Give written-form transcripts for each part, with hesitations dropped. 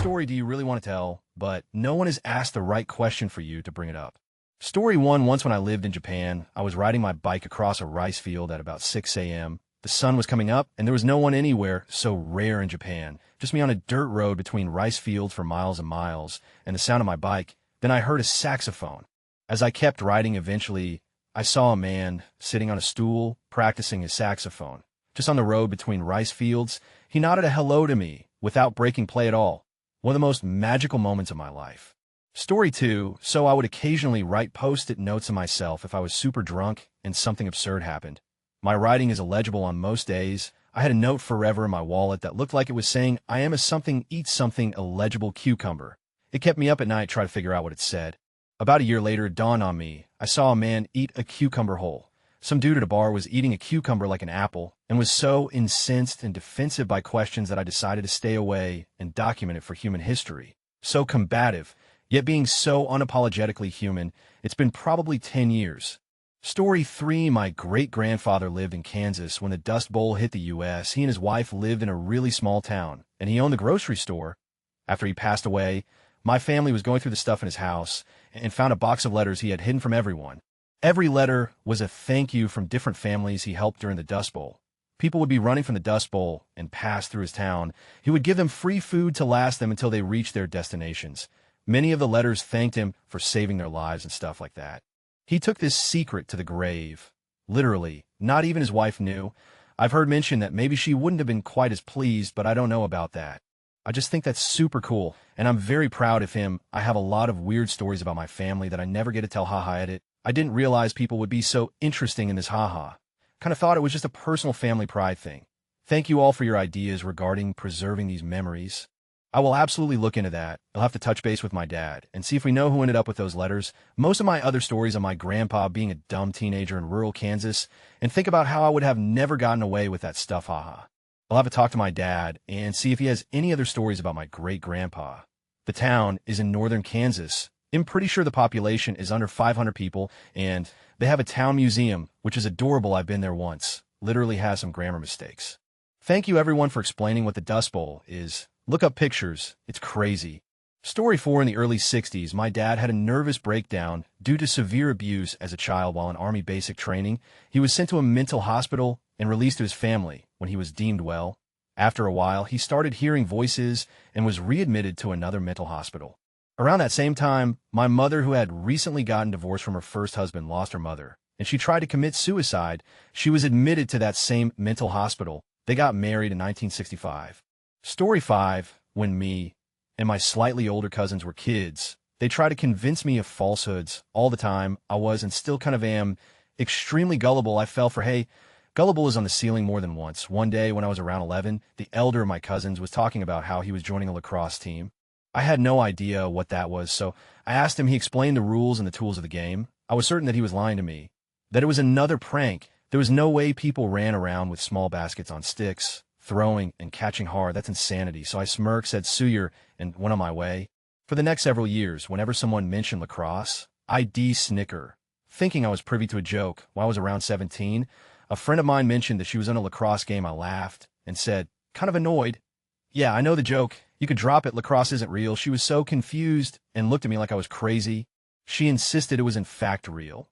story do you really want to tell, but no one has asked the right question for you to bring it up? Story 1. Once when I lived in Japan, I was riding my bike across a rice field at about 6 a.m. The sun was coming up, and there was no one anywhere, so rare in Japan. Just me on a dirt road between rice fields for miles and miles, and the sound of my bike. Then I heard a saxophone. As I kept riding, eventually, I saw a man sitting on a stool, practicing his saxophone. Just on the road between rice fields, he nodded a hello to me, without breaking play at all. One of the most magical moments of my life. Story 2. So I would occasionally write post-it notes to myself if I was super drunk and something absurd happened. My writing is illegible on most days. I had a note forever in my wallet that looked like it was saying, "I am a something, eat something, illegible cucumber." It kept me up at night trying to figure out what it said. About a year later, it dawned on me. I saw a man eat a cucumber whole. Some dude at a bar was eating a cucumber like an apple and was so incensed and defensive by questions that I decided to stay away and document it for human history. So combative, yet being so unapologetically human. It's been probably 10 years. Story 3. My great-grandfather lived in Kansas when the Dust Bowl hit the U.S. He and his wife lived in a really small town, and he owned the grocery store. After he passed away, my family was going through the stuff in his house and found a box of letters he had hidden from everyone. Every letter was a thank you from different families he helped during the Dust Bowl. People would be running from the Dust Bowl and pass through his town. He would give them free food to last them until they reached their destinations. Many of the letters thanked him for saving their lives and stuff like that. He took this secret to the grave. Literally, not even his wife knew. I've heard mention that maybe she wouldn't have been quite as pleased, but I don't know about that. I just think that's super cool, and I'm very proud of him. I have a lot of weird stories about my family that I never get to tell haha edit. I didn't realize people would be so interesting in this haha. Kind of thought it was just a personal family pride thing. Thank you all for your ideas regarding preserving these memories. I will absolutely look into that. I'll have to touch base with my dad and see if we know who ended up with those letters. Most of my other stories on my grandpa being a dumb teenager in rural Kansas, and think about how I would have never gotten away with that stuff haha. I'll have to talk to my dad and see if he has any other stories about my great-grandpa. The town is in northern Kansas. I'm pretty sure the population is under 500 people, and they have a town museum, which is adorable. I've been there once. Literally has some grammar mistakes. Thank you everyone for explaining what the Dust Bowl is. Look up pictures. It's crazy. Story 4. In the early 60s, my dad had a nervous breakdown due to severe abuse as a child while in Army basic training. He was sent to a mental hospital and released to his family when he was deemed well. After a while, he started hearing voices and was readmitted to another mental hospital. Around that same time, my mother, who had recently gotten divorced from her first husband, lost her mother, and she tried to commit suicide. She was admitted to that same mental hospital. They got married in 1965. Story 5. When me and my slightly older cousins were kids, they tried to convince me of falsehoods all the time. I was, and still kind of am, extremely gullible. I fell for, hey, gullible is on the ceiling more than once. One day when I was around 11, the elder of my cousins was talking about how he was joining a lacrosse team. I had no idea what that was, so I asked him. He explained the rules and the tools of the game. I was certain that he was lying to me, that it was another prank. There was no way people ran around with small baskets on sticks, throwing and catching hard. That's insanity. So I smirked, said suyer, and went on my way. For the next several years, whenever someone mentioned lacrosse, I'd snicker, thinking I was privy to a joke. While I was around 17, a friend of mine mentioned that she was in a lacrosse game. I laughed and said, kind of annoyed, "Yeah, I know the joke. You could drop it. Lacrosse isn't real." She was so confused and looked at me like I was crazy. She insisted it was in fact real.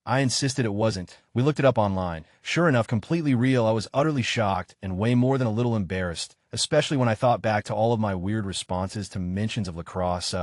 I insisted it wasn't. We looked it up online. Sure enough, completely real. I was utterly shocked and way more than a little embarrassed, especially when I thought back to all of my weird responses to mentions of lacrosse.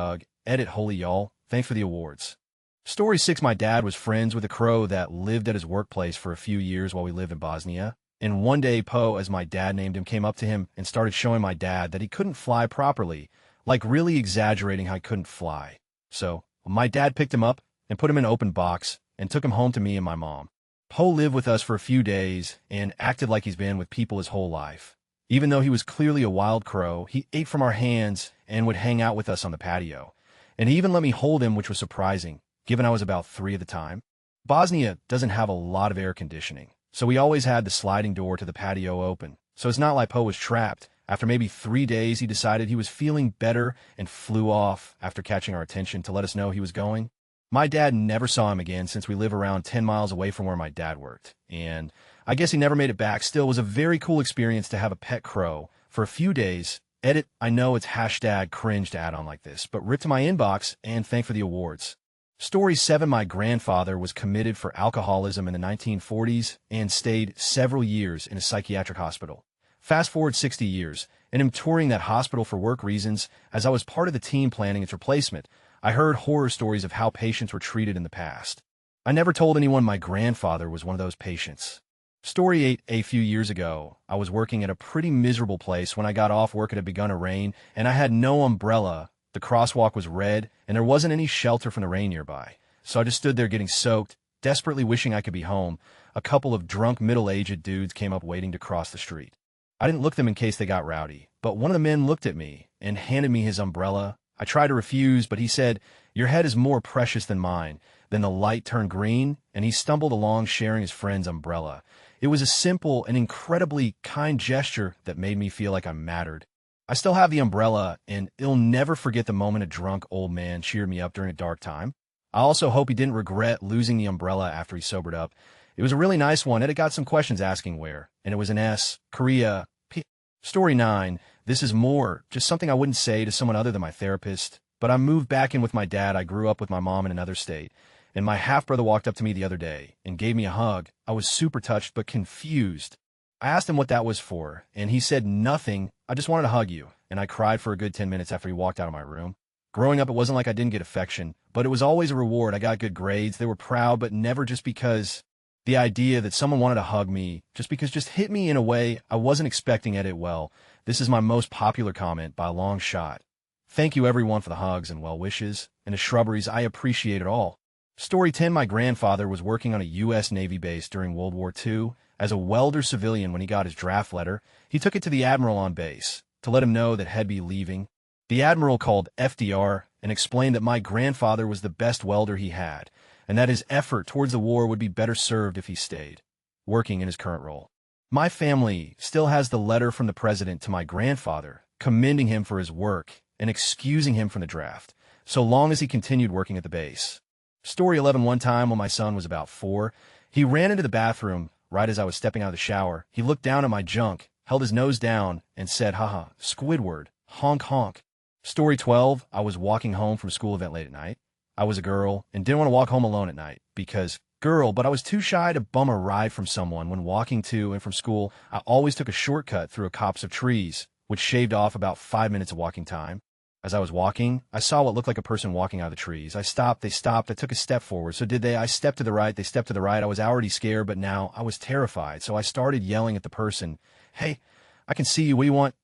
Edit holy y'all. Thanks for the awards. Story 6. My dad was friends with a crow that lived at his workplace for a few years while we lived in Bosnia. And one day, Poe, as my dad named him, came up to him and started showing my dad that he couldn't fly properly, like really exaggerating how he couldn't fly. So my dad picked him up and put him in an open box and took him home to me and my mom. Poe lived with us for a few days and acted like he's been with people his whole life. Even though he was clearly a wild crow, he ate from our hands and would hang out with us on the patio. And he even let me hold him, which was surprising, given I was about 3 at the time. Bosnia doesn't have a lot of air conditioning, so we always had the sliding door to the patio open. So it's not like Poe was trapped. After maybe 3 days, he decided he was feeling better and flew off after catching our attention to let us know he was going. My dad never saw him again since we live around 10 miles away from where my dad worked, and I guess he never made it back. Still, it was a very cool experience to have a pet crow for a few days Edit, I know it's hashtag cringe to add on like this, but rip to my inbox and thank for the awards. Story 7. My grandfather was committed for alcoholism in the 1940s and stayed several years in a psychiatric hospital. Fast forward 60 years, and I'm touring that hospital for work reasons. As I was part of the team planning its replacement, I heard horror stories of how patients were treated in the past. I never told anyone my grandfather was one of those patients. Story 8. A few years ago, I was working at a pretty miserable place. When I got off work, it had begun to rain, and I had no umbrella. The crosswalk was red, and there wasn't any shelter from the rain nearby. So I just stood there getting soaked, desperately wishing I could be home. A couple of drunk middle-aged dudes came up waiting to cross the street. I didn't look at them in case they got rowdy, but one of the men looked at me and handed me his umbrella. I tried to refuse, but he said, "Your head is more precious than mine." Then the light turned green, and he stumbled along sharing his friend's umbrella. It was a simple and incredibly kind gesture that made me feel like I mattered. I still have the umbrella, and I'll never forget the moment a drunk old man cheered me up during a dark time. I also hope he didn't regret losing the umbrella after he sobered up. It was a really nice one, and it got some questions asking where, and it was an S, Korea, P. Story 9. This is more just something I wouldn't say to someone other than my therapist, but I moved back in with my dad. I grew up with my mom in another state, and my half-brother walked up to me the other day and gave me a hug. I was super touched but confused. I asked him what that was for, and he said nothing. I just wanted to hug you, and I cried for a good 10 minutes after he walked out of my room. Growing up, it wasn't like I didn't get affection, but it was always a reward. I got good grades. They were proud, but never just because. The idea that someone wanted to hug me just hit me in a way I wasn't expecting at it. Well, this is my most popular comment by a long shot. Thank you everyone for the hugs and well wishes, and the shrubberies. I appreciate it all. Story 10. My grandfather was working on a U.S. Navy base during World War II. As a welder civilian, when he got his draft letter, he took it to the admiral on base to let him know that he'd be leaving. The admiral called FDR and explained that my grandfather was the best welder he had, and that his effort towards the war would be better served if he stayed working in his current role. My family still has the letter from the president to my grandfather, commending him for his work and excusing him from the draft, so long as he continued working at the base. Story 11. One time when my son was about 4, he ran into the bathroom right as I was stepping out of the shower. He looked down at my junk, held his nose down, and said, "Haha, Squidward, honk honk." Story 12. I was walking home from a school event late at night. I was a girl and didn't want to walk home alone at night because girl, but I was too shy to bum a ride from someone when walking to and from school. I always took a shortcut through a copse of trees, which shaved off about 5 minutes of walking time. As I was walking, I saw what looked like a person walking out of the trees. I stopped, they stopped, I took a step forward. So did they. I stepped to the right, they stepped to the right. I was already scared, but now I was terrified. So I started yelling at the person, "Hey, I can see you, what do you want?"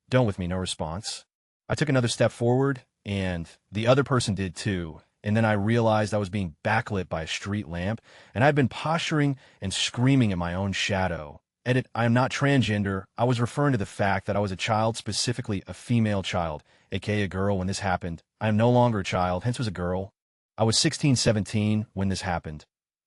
"Don't," with me, no response. I took another step forward, and the other person did too. And then I realized I was being backlit by a street lamp, and I'd been posturing and screaming at my own shadow. Edit, I am not transgender. I was referring to the fact that I was a child, specifically a female child, aka a girl, when this happened. I am no longer a child, hence was a girl. I was 16, 17 when this happened.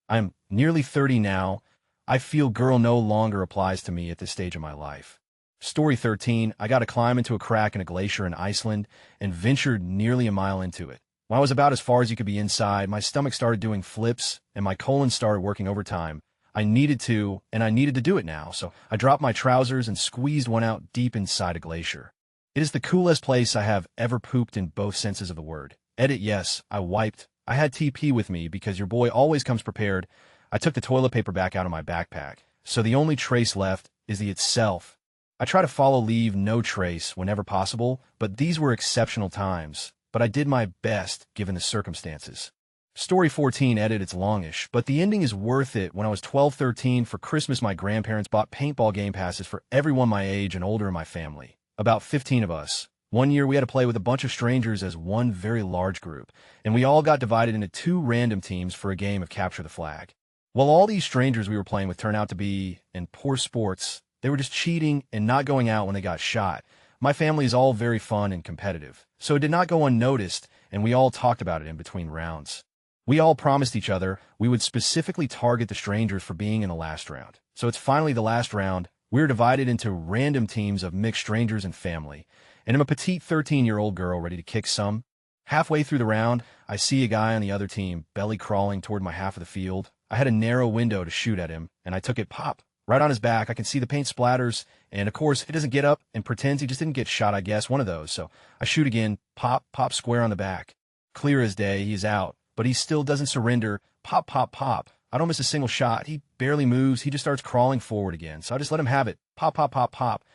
I am nearly 30 now. I feel girl no longer applies to me at this stage of my life. Story 13. I got to climb into a crack in a glacier in Iceland and ventured nearly a mile into it. When I was about as far as you could be inside, my stomach started doing flips and my colon started working overtime. I needed to do it now, so I dropped my trousers and squeezed one out deep inside a glacier. It is the coolest place I have ever pooped in both senses of the word. Edit, yes, I wiped. I had TP with me because your boy always comes prepared. I took the toilet paper back out of my backpack, so the only trace left is the itself. I try to follow leave no trace whenever possible, but these were exceptional times. But I did my best given the circumstances. Story 14. Edit, it's longish, but the ending is worth it. When I was 12, 13, for Christmas, my grandparents bought paintball game passes for everyone my age and older in my family. About 15 of us. One year we had to play with a bunch of strangers as one very large group, and we all got divided into 2 random teams for a game of capture the flag. Well, all these strangers we were playing with turned out to be, in poor sports, they were just cheating and not going out when they got shot. My family is all very fun and competitive, so it did not go unnoticed, and we all talked about it in between rounds. We all promised each other we would specifically target the strangers for being in the last round. So it's finally the last round. We're divided into random teams of mixed strangers and family, and I'm a petite 13-year-old girl ready to kick some. Halfway through the round, I see a guy on the other team belly crawling toward my half of the field. I had a narrow window to shoot at him, and I took it pop Right on his back, I can see the paint splatters, and of course, he doesn't get up and pretends he just didn't get shot, I guess, one of those. So I shoot again, pop, pop square on the back. Clear as day, he's out, but he still doesn't surrender. Pop, pop, pop. I don't miss a single shot. He barely moves. He just starts crawling forward again. So I just let him have it. Pop, pop, pop, pop.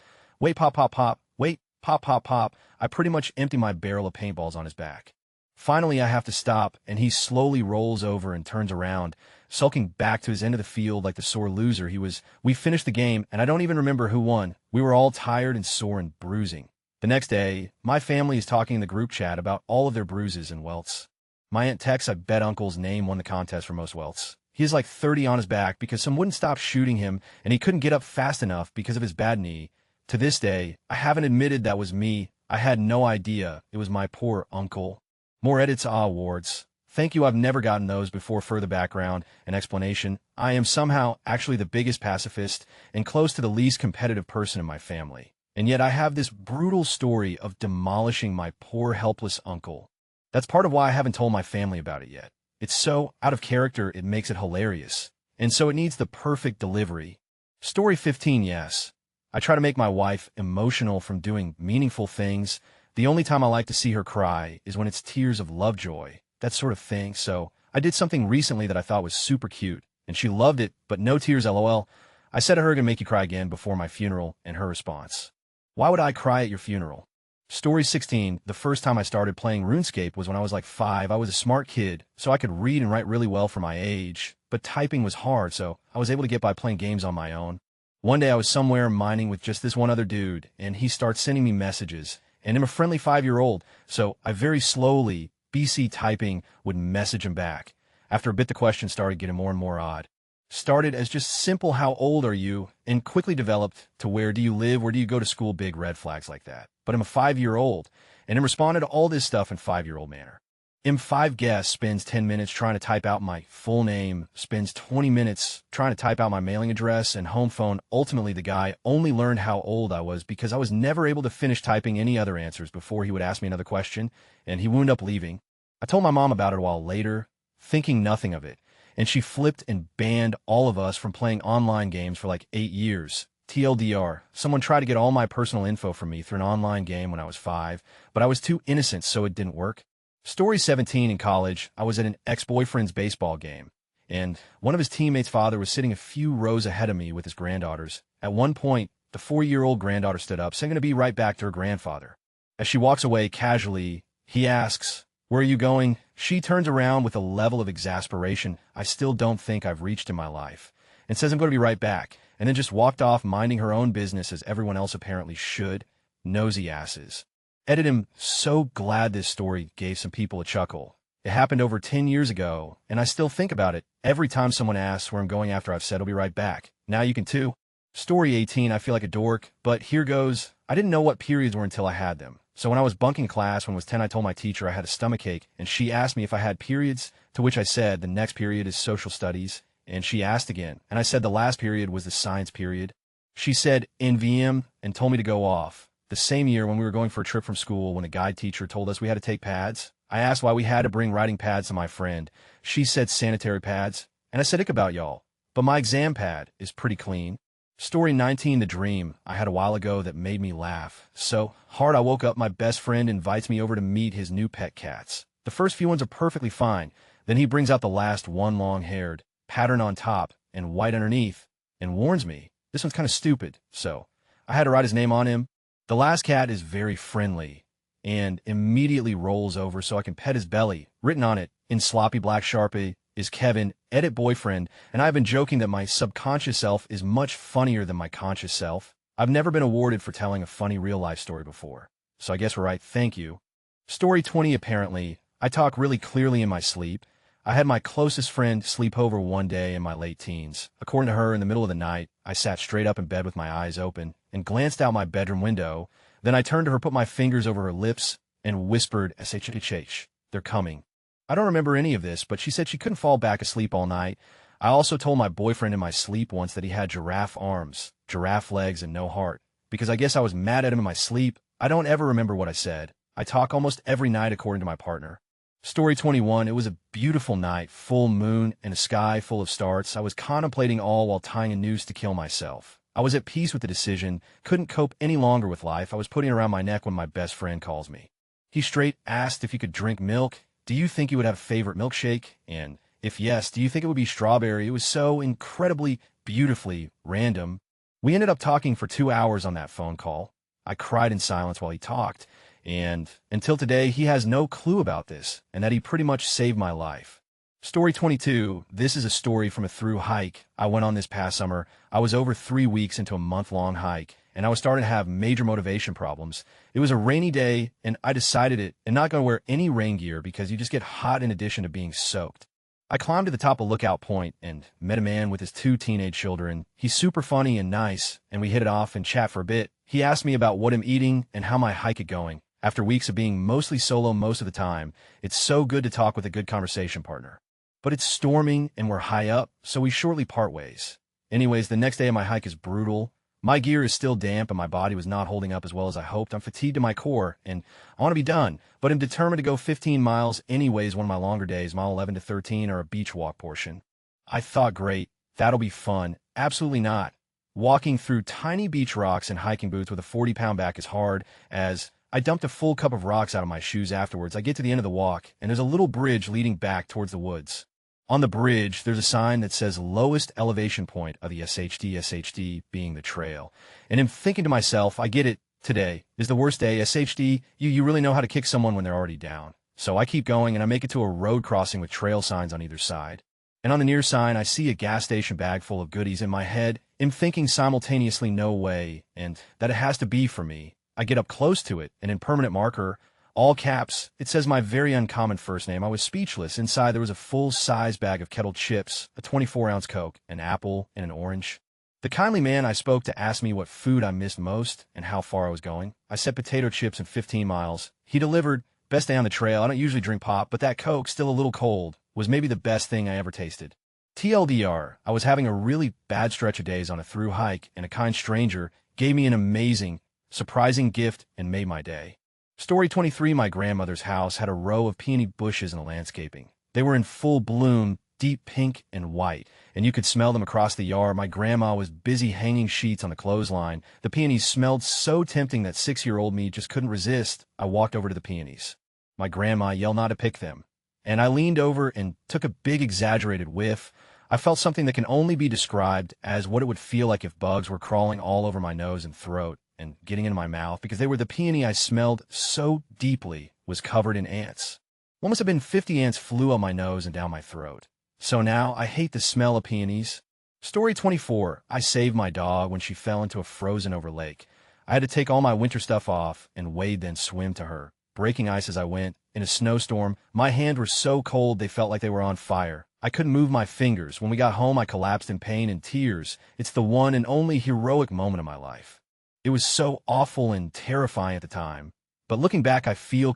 Wait, pop, pop, pop. Wait, pop, pop, pop. I pretty much empty my barrel of paintballs on his back. Finally, I have to stop, and he slowly rolls over and turns around, sulking back to his end of the field like the sore loser he was. We finished the game, and I don't even remember who won. We were all tired and sore and bruising. The next day, my family is talking in the group chat about all of their bruises and welts. My aunt texts I bet uncle's name won the contest for most welts. He has like 30 on his back because some wouldn't stop shooting him, and he couldn't get up fast enough because of his bad knee. To this day, I haven't admitted that was me. I had no idea it was my poor uncle. More edits, awards. Thank you, I've never gotten those before. Further background and explanation. I am somehow actually the biggest pacifist and close to the least competitive person in my family. And yet I have this brutal story of demolishing my poor helpless uncle. That's part of why I haven't told my family about it yet. It's so out of character it makes it hilarious. And so it needs the perfect delivery. Story 15, yes. I try to make my wife emotional from doing meaningful things. The only time I like to see her cry is when it's tears of lovejoy, that sort of thing. So I did something recently that I thought was super cute, and she loved it, but no tears, lol. I said to her, "Gonna make you cry again before my funeral," and her response: "Why would I cry at your funeral?" Story 16, the first time I started playing RuneScape was when I was like 5. I was a smart kid, so I could read and write really well for my age, but typing was hard, so I was able to get by playing games on my own. One day I was somewhere mining with just this one other dude, and he starts sending me messages, and I'm a friendly 5-year-old, so I very slowly, BC typing, would message him back. After a bit, the questions started getting more and more odd. Started as just simple, "How old are you?" and quickly developed to "Where do you live? Where do you go to school?" Big red flags like that. But I'm a 5-year-old, and I responded to all this stuff in 5-year-old manner. M5 guest spends 10 minutes trying to type out my full name, spends 20 minutes trying to type out my mailing address and home phone. Ultimately, the guy only learned how old I was because I was never able to finish typing any other answers before he would ask me another question, and he wound up leaving. I told my mom about it a while later, thinking nothing of it, and she flipped and banned all of us from playing online games for like 8 years. TLDR, someone tried to get all my personal info from me through an online game when I was 5, but I was too innocent, so it didn't work. Story 17, in college, I was at an ex-boyfriend's baseball game, and one of his teammates' father was sitting a few rows ahead of me with his granddaughters. At one point, the 4-year-old granddaughter stood up, saying to be right back to her grandfather. As she walks away casually, he asks, "Where are you going?" She turns around with a level of exasperation I still don't think I've reached in my life, and says, "I'm going to be right back," and then just walked off minding her own business as everyone else apparently should. Nosy asses. Edit him. So glad this story gave some people a chuckle. It happened over 10 years ago, and I still think about it every time someone asks where I'm going after I've said I'll be right back. Now you can too. Story 18, I feel like a dork, but here goes. I didn't know what periods were until I had them. So when I was bunking class when I was 10, I told my teacher I had a stomachache, and she asked me if I had periods, to which I said the next period is social studies, and she asked again, and I said the last period was the science period. She said NVM and told me to go off. The same year when we were going for a trip from school, when a guide teacher told us we had to take pads, I asked why we had to bring writing pads to my friend. She said sanitary pads, and I said ick about y'all, but my exam pad is pretty clean. Story 19, the dream I had a while ago that made me laugh so hard I woke up. My best friend invites me over to meet his new pet cats. The first few ones are perfectly fine. Then he brings out the last one, long-haired, pattern on top and white underneath, and warns me this one's kind of stupid, so I had to write his name on him. The last cat is very friendly and immediately rolls over so I can pet his belly. Written on it in sloppy black Sharpie is Kevin, edit boyfriend, and I've been joking that my subconscious self is much funnier than my conscious self. I've never been awarded for telling a funny real-life story before, so I guess we're right. Thank you. Story 20, apparently, I talk really clearly in my sleep. I had my closest friend sleep over one day in my late teens. According to her, in the middle of the night, I sat straight up in bed with my eyes open and glanced out my bedroom window. Then I turned to her, put my fingers over her lips, and whispered, "SHH, they're coming." I don't remember any of this, but she said she couldn't fall back asleep all night. I also told my boyfriend in my sleep once that he had giraffe arms, giraffe legs, and no heart, because I guess I was mad at him in my sleep. I don't ever remember what I said. I talk almost every night according to my partner. Story 21. It was a beautiful night, full moon, and a sky full of stars. I was contemplating all while tying a noose to kill myself. I was at peace with the decision, couldn't cope any longer with life. I was putting it around my neck when my best friend calls me. He straight asked if you could drink milk. Do you think you would have a favorite milkshake? And if yes, do you think it would be strawberry? It was so incredibly, beautifully random. We ended up talking for 2 hours on that phone call. I cried in silence while he talked. And until today, he has no clue about this and that he pretty much saved my life. Story 22. This is a story from a through hike I went on this past summer. I was over 3 weeks into a month-long hike, and I was starting to have major motivation problems. It was a rainy day, and I decided it and not going to wear any rain gear because you just get hot in addition to being soaked. I climbed to the top of Lookout Point and met a man with his 2 teenage children. He's super funny and nice, and we hit it off and chat for a bit. He asked me about what I'm eating and how my hike is going. After weeks of being mostly solo most of the time, it's so good to talk with a good conversation partner. But it's storming and we're high up, so we shortly part ways. Anyways, the next day of my hike is brutal. My gear is still damp and my body was not holding up as well as I hoped. I'm fatigued to my core and I want to be done, but I'm determined to go 15 miles anyways. One of my longer days, mile 11 to 13, or a beach walk portion. I thought, great, that'll be fun. Absolutely not. Walking through tiny beach rocks and hiking boots with a 40-pound back is hard, as I dumped a full cup of rocks out of my shoes afterwards. I get to the end of the walk, and there's a little bridge leading back towards the woods. On the bridge, there's a sign that says lowest elevation point of the SHD being the trail. And I'm thinking to myself, I get it, today is the worst day. SHD, you really know how to kick someone when they're already down. So I keep going, and I make it to a road crossing with trail signs on either side. And on the near sign, I see a gas station bag full of goodies. In my head, I'm thinking simultaneously, no way, and that it has to be for me. I get up close to it, and in permanent marker, all caps, it says my very uncommon first name. I was speechless. Inside, there was a full-size bag of kettle chips, a 24-ounce Coke, an apple, and an orange. The kindly man I spoke to asked me what food I missed most and how far I was going. I said potato chips and 15 miles. He delivered, best day on the trail. I don't usually drink pop, but that Coke, still a little cold, was maybe the best thing I ever tasted. TLDR, I was having a really bad stretch of days on a through hike, and a kind stranger gave me an amazing, surprising gift and made my day. Story 23. My grandmother's house had a row of peony bushes in the landscaping. They were in full bloom, deep pink and white, and you could smell them across the yard. My grandma was busy hanging sheets on the clothesline. The peonies smelled so tempting that 6-year-old me just couldn't resist. I walked over to the peonies. My grandma yelled not to pick them, and I leaned over and took a big exaggerated whiff. I felt something that can only be described as what it would feel like if bugs were crawling all over my nose and throat and getting into my mouth, because they were the peony I smelled so deeply was covered in ants. What must have been 50 ants flew up my nose and down my throat. So now I hate the smell of peonies. Story 24. I saved my dog when she fell into a frozen over lake. I had to take all my winter stuff off and wade then swim to her, breaking ice as I went. In a snowstorm, my hands were so cold they felt like they were on fire. I couldn't move my fingers. When we got home, I collapsed in pain and tears. It's the one and only heroic moment of my life. It was so awful and terrifying at the time. But looking back, I feel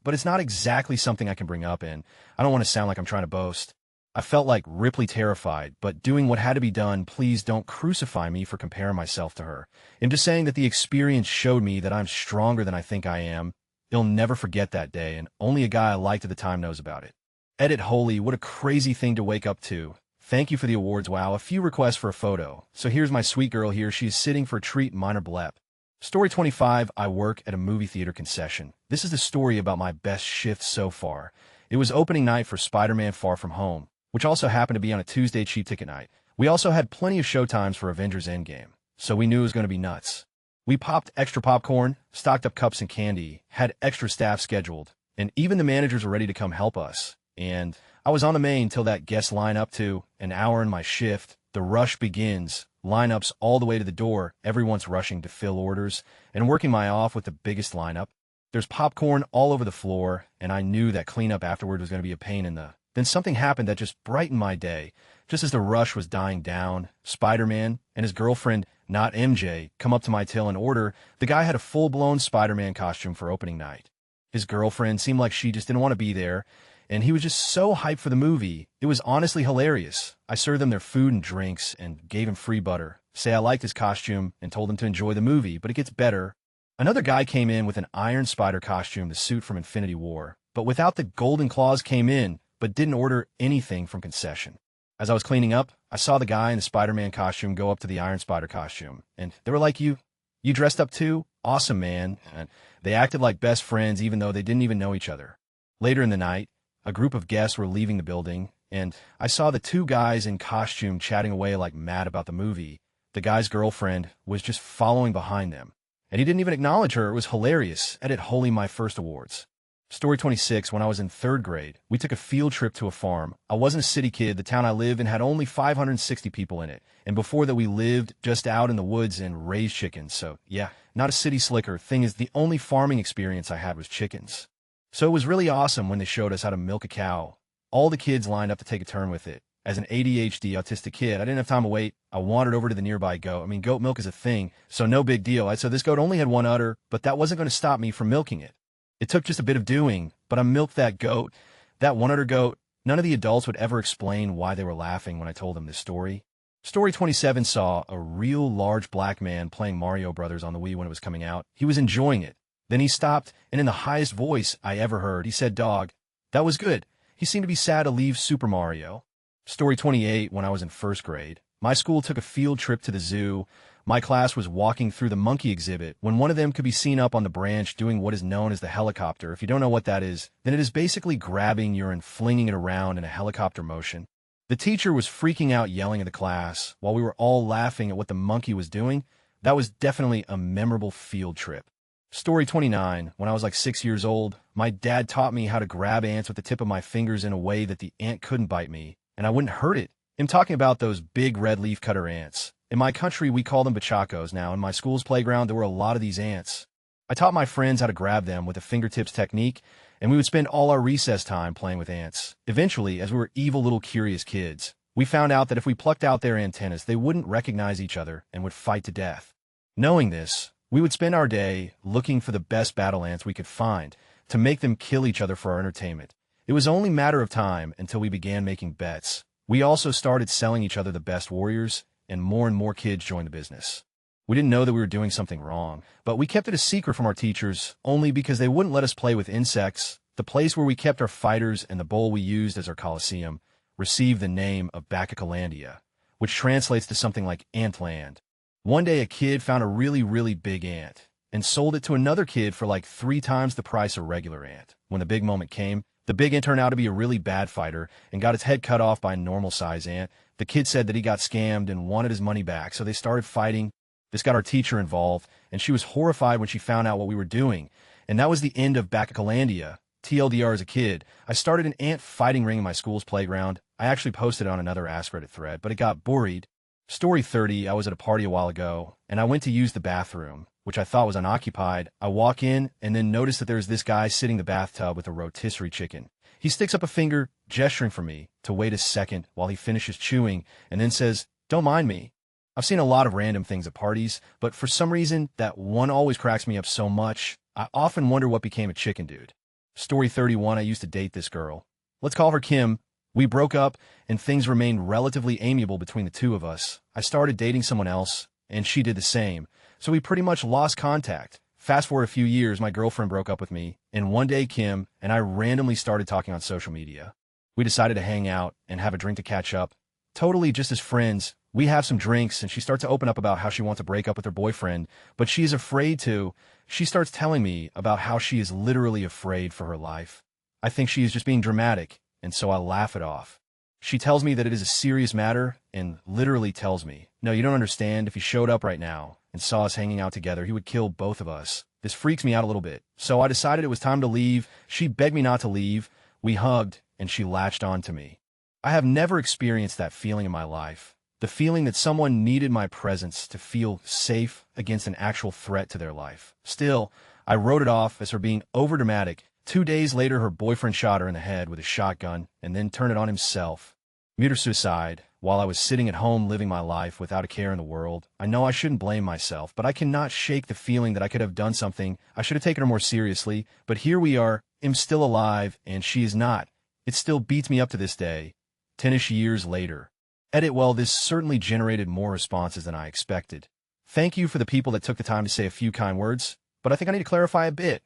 but it's not exactly something I can bring up, and I don't want to sound like I'm trying to boast. I felt like Ripley terrified, but doing what had to be done. Please don't crucify me for comparing myself to her. I'm just saying that the experience showed me that I'm stronger than I think I am. You'll never forget that day, and only a guy I liked at the time knows about it. Edit Holy, what a crazy thing to wake up to. Thank you for the awards. Wow, a few requests for a photo. So here's my sweet girl here. She is sitting for a treat, minor blep. Story 25. I work at a movie theater concession. This is the story about my best shift so far. It was opening night for Spider-Man Far From Home, which also happened to be on a Tuesday cheap ticket night. We also had plenty of showtimes for Avengers Endgame, so we knew it was going to be nuts. We popped extra popcorn, stocked up cups and candy, had extra staff scheduled, and even the managers were ready to come help us. And I was on the main till that guest line up to an hour in my shift. The rush begins. Lineups all the way to the door. Everyone's rushing to fill orders and working my off with the biggest lineup. There's popcorn all over the floor, and I knew that cleanup afterward was going to be a pain in the... Then something happened that just brightened my day. Just as the rush was dying down, Spider-Man and his girlfriend, not MJ, come up to my till and order. The guy had a full-blown Spider-Man costume for opening night. His girlfriend seemed like she just didn't want to be there, and he was just so hyped for the movie. It was honestly hilarious. I served them their food and drinks and gave him free butter. Say I liked his costume and told him to enjoy the movie, but it gets better. Another guy came in with an Iron Spider costume, the suit from Infinity War. but without the golden claws came in, but didn't order anything from concession. As I was cleaning up, I saw the guy in the Spider-Man costume go up to the Iron Spider costume, and they were like, you dressed up too? Awesome, man. And they acted like best friends even though they didn't even know each other. Later in the night, a group of guests were leaving the building, and I saw the two guys in costume chatting away like mad about the movie. The guy's girlfriend was just following behind them, and he didn't even acknowledge her. It was hilarious. I did wholly my first awards. Story 26, when I was in 3rd grade, we took a field trip to a farm. I wasn't a city kid. The town I lived in had only 560 people in it. And before that, we lived just out in the woods and raised chickens. So yeah, not a city slicker. Thing is, the only farming experience I had was chickens. So it was really awesome when they showed us how to milk a cow. All the kids lined up to take a turn with it. As an ADHD autistic kid, I didn't have time to wait. I wandered over to the nearby goat. Goat milk is a thing, so no big deal. So this goat only had one udder, but that wasn't going to stop me from milking it. It took just a bit of doing, but I milked that goat, that one-udder goat. None of the adults would ever explain why they were laughing when I told them this story. Story 27 saw a real large black man playing Mario Brothers on the Wii when it was coming out. He was enjoying it. Then he stopped, and in the highest voice I ever heard, he said, "Dog, that was good." He seemed to be sad to leave Super Mario. Story 28, when I was in 1st grade, my school took a field trip to the zoo. My class was walking through the monkey exhibit when one of them could be seen up on the branch doing what is known as the helicopter. If you don't know what that is, then it is basically grabbing you and flinging it around in a helicopter motion. The teacher was freaking out, yelling at the class, while we were all laughing at what the monkey was doing. That was definitely a memorable field trip. Story 29, when I was like 6 years old, my dad taught me how to grab ants with the tip of my fingers in a way that the ant couldn't bite me, and I wouldn't hurt it. I'm talking about those big red leafcutter ants. In my country, we call them bachacos now. In my school's playground, there were a lot of these ants. I taught my friends how to grab them with a fingertips technique, and we would spend all our recess time playing with ants. Eventually, as we were evil little curious kids, we found out that if we plucked out their antennas, they wouldn't recognize each other and would fight to death. Knowing this, we would spend our day looking for the best battle ants we could find to make them kill each other for our entertainment. It was only a matter of time until we began making bets. We also started selling each other the best warriors, and more kids joined the business. We didn't know that we were doing something wrong, but we kept it a secret from our teachers only because they wouldn't let us play with insects. The place where we kept our fighters and the bowl we used as our coliseum received the name of Bacacalandia, which translates to something like Antland. One day a kid found a really big ant and sold it to another kid for like 3 times the price of a regular ant. When the big moment came, the big ant turned out to be a really bad fighter and got its head cut off by a normal-size ant. The kid said that he got scammed and wanted his money back, so they started fighting. This got our teacher involved, and she was horrified when she found out what we were doing. And that was the end of Bacacalandia. TLDR, as a kid, I started an ant fighting ring in my school's playground. I actually posted it on another AskReddit thread, but it got buried. Story 30, I was at a party a while ago, and I went to use the bathroom, which I thought was unoccupied. I walk in and then notice that there's this guy sitting in the bathtub with a rotisserie chicken. He sticks up a finger, gesturing for me to wait a second while he finishes chewing, and then says, "Don't mind me." I've seen a lot of random things at parties, but for some reason, that one always cracks me up so much. I often wonder what became of Chicken Dude. Story 31, I used to date this girl. Let's call her Kim. We broke up, and things remained relatively amiable between the two of us. I started dating someone else, and she did the same, so we pretty much lost contact. Fast forward a few years, my girlfriend broke up with me, and one day Kim and I randomly started talking on social media. We decided to hang out and have a drink to catch up. Totally just as friends. We have some drinks, and she starts to open up about how she wants to break up with her boyfriend, but she is afraid to. She starts telling me about how she is literally afraid for her life. I think she is just being dramatic, and so I laugh it off. She tells me that it is a serious matter and literally tells me, "No, you don't understand. If he showed up right now and saw us hanging out together, he would kill both of us." This freaks me out a little bit. So I decided it was time to leave. She begged me not to leave. We hugged, and she latched on to me. I have never experienced that feeling in my life. The feeling that someone needed my presence to feel safe against an actual threat to their life. Still, I wrote it off as her being overdramatic. 2 days later, her boyfriend shot her in the head with a shotgun and then turned it on himself. Murder suicide. While I was sitting at home living my life without a care in the world, I know I shouldn't blame myself, but I cannot shake the feeling that I could have done something. I should have taken her more seriously, but here we are. I'm still alive, and she is not. It still beats me up to this day, 10-ish years later. Edit, well, this certainly generated more responses than I expected. Thank you for the people that took the time to say a few kind words, but I think I need to clarify a bit.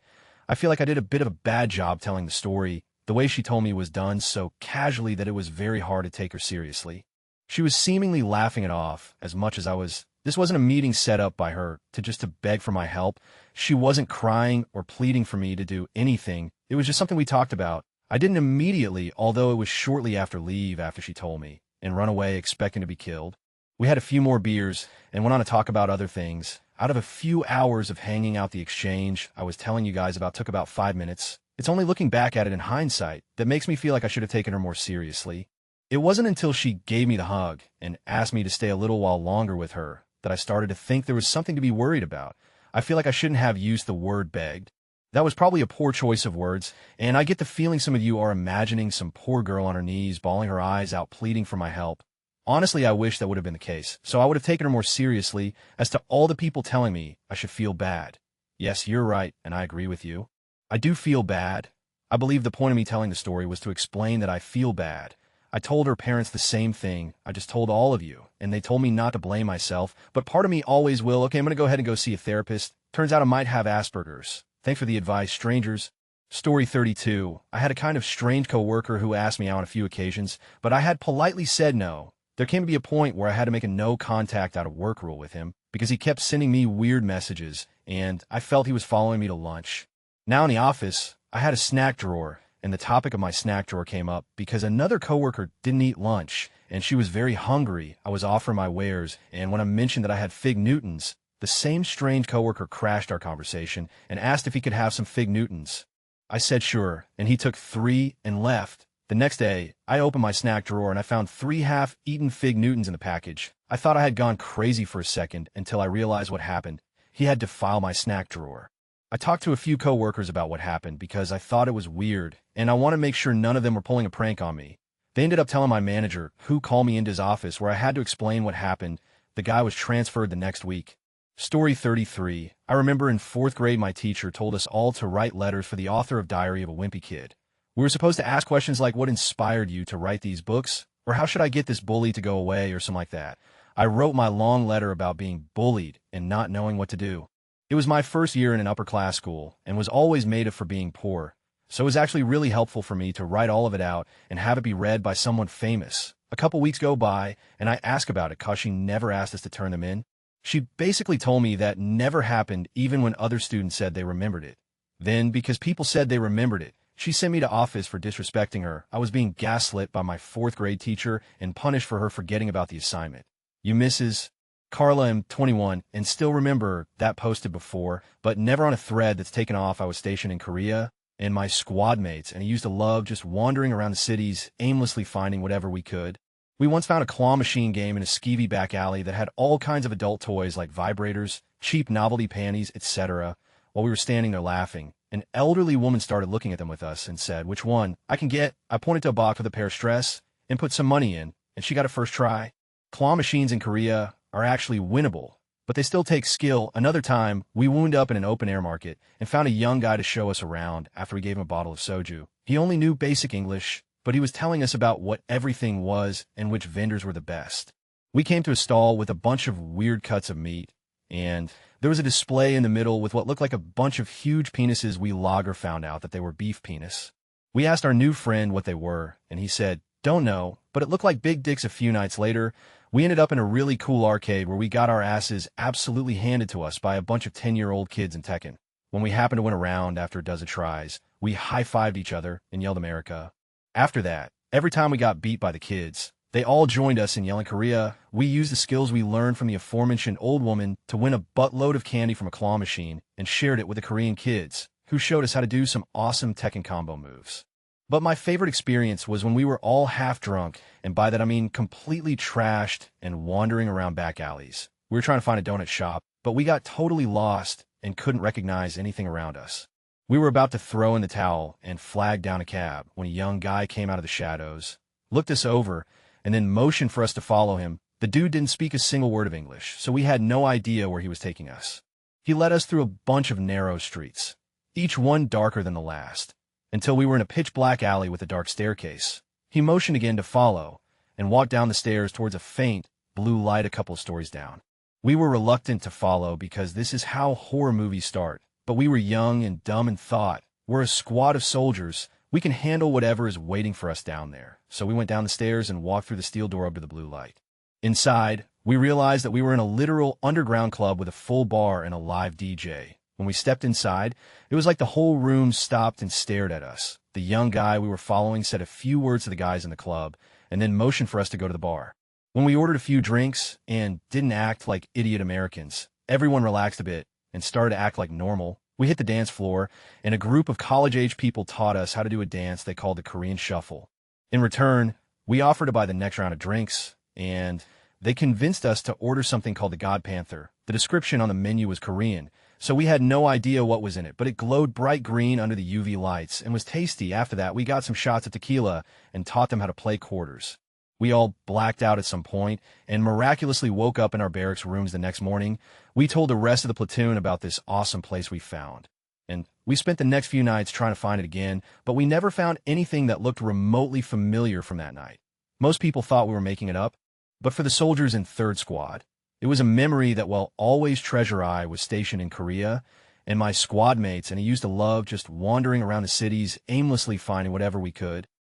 I feel like I did a bit of a bad job telling the story. The way she told me was done so casually that it was very hard to take her seriously. She was seemingly laughing it off as much as I was. This wasn't a meeting set up by her to beg for my help. She wasn't crying or pleading for me to do anything. It was just something we talked about. I didn't immediately, although it was shortly after leave after she told me, and run away expecting to be killed. We had a few more beers and went on to talk about other things. Out of a few hours of hanging out, the exchange I was telling you guys about took about 5 minutes. It's only looking back at it in hindsight that makes me feel like I should have taken her more seriously. It wasn't until she gave me the hug and asked me to stay a little while longer with her that I started to think there was something to be worried about. I feel like I shouldn't have used the word begged. That was probably a poor choice of words, and I get the feeling some of you are imagining some poor girl on her knees, bawling her eyes out, pleading for my help. Honestly, I wish that would have been the case, so I would have taken her more seriously as to all the people telling me I should feel bad. Yes, you're right, and I agree with you. I do feel bad. I believe the point of me telling the story was to explain that I feel bad. I told her parents the same thing I just told all of you, and they told me not to blame myself, but part of me always will. Okay, I'm going to go ahead and go see a therapist. Turns out I might have Asperger's. Thanks for the advice, strangers. Story 32. I had a kind of strange coworker who asked me out on a few occasions, but I had politely said no. There came to be a point where I had to make a no contact out of work rule with him because he kept sending me weird messages, and I felt he was following me to lunch. Now in the office, I had a snack drawer, and the topic of my snack drawer came up because another coworker didn't eat lunch, and she was very hungry. I was offering my wares, and when I mentioned that I had fig Newtons, the same strange coworker crashed our conversation and asked if he could have some fig Newtons. I said sure, and he took 3 and left. The next day, I opened my snack drawer and I found 3 half-eaten fig Newtons in the package. I thought I had gone crazy for a second until I realized what happened. He had defiled my snack drawer. I talked to a few coworkers about what happened because I thought it was weird, and I want to make sure none of them were pulling a prank on me. They ended up telling my manager, who called me into his office where I had to explain what happened. The guy was transferred the next week. Story 33. I remember in 4th grade my teacher told us all to write letters for the author of Diary of a Wimpy Kid. We were supposed to ask questions like, what inspired you to write these books? Or how should I get this bully to go away? Or something like that. I wrote my long letter about being bullied and not knowing what to do. It was my first year in an upper-class school and was always made up for being poor. So it was actually really helpful for me to write all of it out and have it be read by someone famous. A couple weeks go by, and I ask about it because she never asked us to turn them in. She basically told me that never happened even when other students said they remembered it. Then, because people said they remembered it, she sent me to office for disrespecting her. I was being gaslit by my 4th grade teacher and punished for her forgetting about the assignment. You Mrs. Carla, I'm 21 and still remember that posted before, but never on a thread that's taken off. I was stationed in Korea, and my squad mates, and I used to love just wandering around the cities, aimlessly finding whatever we could. We once found a claw machine game in a skeevy back alley that had all kinds of adult toys like vibrators, cheap novelty panties, etc. While we were standing there laughing, an elderly woman started looking at them with us and said, "Which one? I can get." I pointed to a box with a pair of stress and put some money in, and she got it first try. Claw machines in Korea are actually winnable, but they still take skill. Another time, we wound up in an open-air market and found a young guy to show us around after we gave him a bottle of soju. He only knew basic English, but he was telling us about what everything was and which vendors were the best. We came to a stall with a bunch of weird cuts of meat, and there was a display in the middle with what looked like a bunch of huge penises. We later found out that they were beef penis. We asked our new friend what they were, and he said, "Don't know, but it looked like big dicks." A few nights later, we ended up in a really cool arcade where we got our asses absolutely handed to us by a bunch of 10-year-old kids in Tekken. When we happened to win a round after a dozen tries, we high-fived each other and yelled America. After that, every time we got beat by the kids, they all joined us in yelling Korea. We used the skills we learned from the aforementioned old woman to win a buttload of candy from a claw machine and shared it with the Korean kids, who showed us how to do some awesome Tekken combo moves. But my favorite experience was when we were all half drunk, and by that I mean completely trashed and wandering around back alleys. We were trying to find a donut shop, but we got totally lost and couldn't recognize anything around us. We were about to throw in the towel and flag down a cab when a young guy came out of the shadows, looked us over, and then motioned for us to follow him. The dude didn't speak a single word of English, so we had no idea where he was taking us. He led us through a bunch of narrow streets, each one darker than the last, until we were in a pitch-black alley with a dark staircase. He motioned again to follow, and walked down the stairs towards a faint blue light a couple of stories down. We were reluctant to follow because this is how horror movies start. But we were young and dumb and thought, we're a squad of soldiers. We can handle whatever is waiting for us down there. So we went down the stairs and walked through the steel door up to the blue light. Inside, we realized that we were in a literal underground club with a full bar and a live DJ. When we stepped inside, it was like the whole room stopped and stared at us. The young guy we were following said a few words to the guys in the club and then motioned for us to go to the bar. When we ordered a few drinks and didn't act like idiot Americans, everyone relaxed a bit and started to act like normal. We hit the dance floor, and a group of college-age people taught us how to do a dance they called the Korean Shuffle. In return, we offered to buy the next round of drinks, and they convinced us to order something called the God Panther. The description on the menu was Korean, so we had no idea what was in it, but it glowed bright green under the UV lights and was tasty. After that, we got some shots of tequila and taught them how to play quarters. We all blacked out at some point and miraculously woke up in our barracks rooms the next morning. We told the rest of the platoon about this awesome place we found. And we spent the next few nights trying to find it again, but we never found anything that looked remotely familiar from that night. Most people thought we were making it up, but for the soldiers in 3rd Squad, it was a memory that while always Treasure Eye was stationed in Korea, and my squad mates and he used to love just wandering around the cities, aimlessly finding whatever we could,